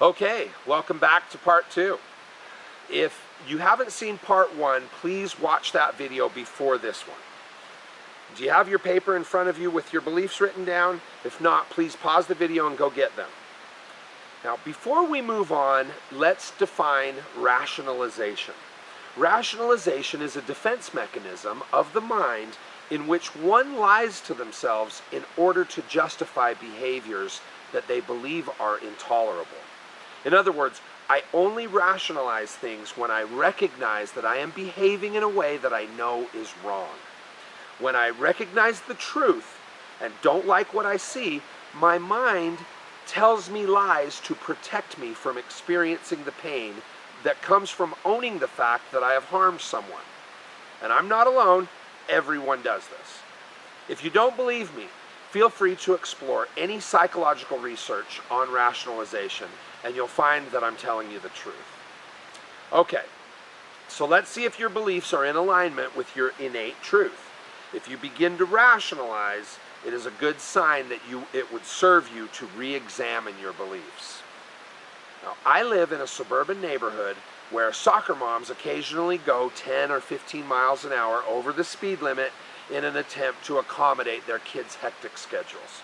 Okay, welcome back to part 2. If you haven't seen part 1, please watch that video before this one. Do you have your paper in front of you with your beliefs written down? If not, please pause the video and go get them. Now, before we move on, let's define rationalization. Rationalization is a defense mechanism of the mind in which one lies to themselves in order to justify behaviors that they believe are intolerable. In other words, I only rationalize things when I recognize that I am behaving in a way that I know is wrong. When I recognize the truth and don't like what I see, my mind tells me lies to protect me from experiencing the pain that comes from owning the fact that I have harmed someone. And I'm not alone, everyone does this. If you don't believe me, feel free to explore any psychological research on rationalization, and you'll find that I'm telling you the truth. Okay, so let's see if your beliefs are in alignment with your innate truth. If you begin to rationalize, it is a good sign that it would serve you to re-examine your beliefs. Now, I live in a suburban neighborhood where soccer moms occasionally go 10 or 15 miles an hour over the speed limit in an attempt to accommodate their kids' hectic schedules.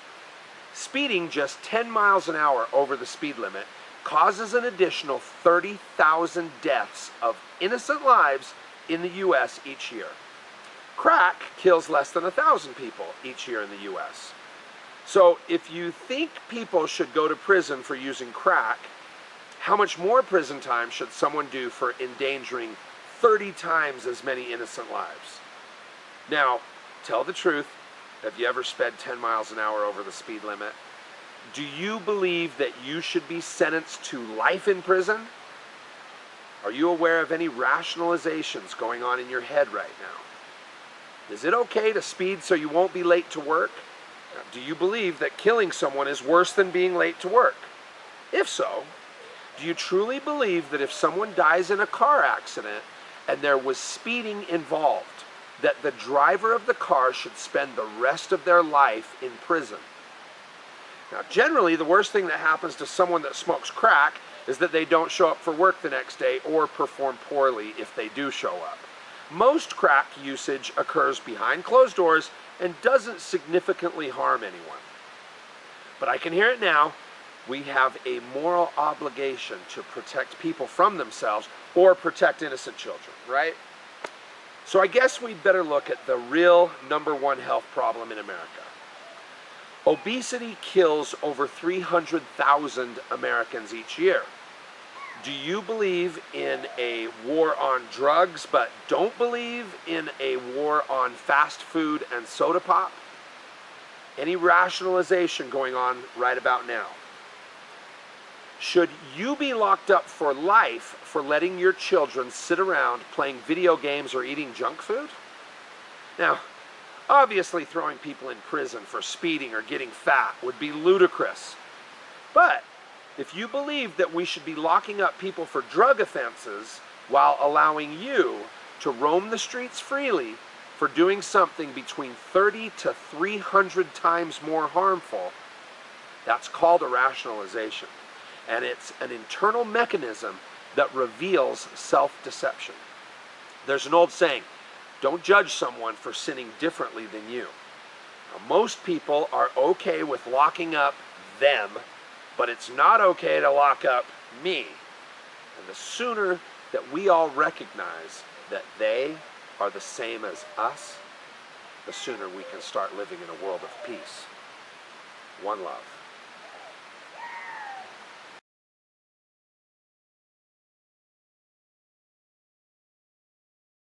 Speeding just 10 miles an hour over the speed limit causes an additional 30,000 deaths of innocent lives in the U.S. each year. Crack kills less than 1,000 people each year in the U.S. So if you think people should go to prison for using crack, how much more prison time should someone do for endangering 30 times as many innocent lives? Now, tell the truth. Have you ever sped 10 miles an hour over the speed limit? Do you believe that you should be sentenced to life in prison? Are you aware of any rationalizations going on in your head right now? Is it okay to speed so you won't be late to work? Now, do you believe that killing someone is worse than being late to work? If so, do you truly believe that if someone dies in a car accident and there was speeding involved, that the driver of the car should spend the rest of their life in prison? Now, generally, the worst thing that happens to someone that smokes crack is that they don't show up for work the next day or perform poorly if they do show up. Most crack usage occurs behind closed doors and doesn't significantly harm anyone. But I can hear it now. We have a moral obligation to protect people from themselves or protect innocent children, right? So I guess we'd better look at the real #1 health problem in America. Obesity kills over 300,000 Americans each year. Do you believe in a war on drugs but don't believe in a war on fast food and soda pop? Any rationalization going on right about now? Should you be locked up for life for letting your children sit around playing video games or eating junk food? Now, obviously throwing people in prison for speeding or getting fat would be ludicrous. But if you believe that we should be locking up people for drug offenses while allowing you to roam the streets freely for doing something between 30 to 300 times more harmful, that's called a rationalization. And it's an internal mechanism that reveals self-deception. There's an old saying, don't judge someone for sinning differently than you. Now, most people are okay with locking up them, but it's not okay to lock up me. And the sooner that we all recognize that they are the same as us, the sooner we can start living in a world of peace. One love.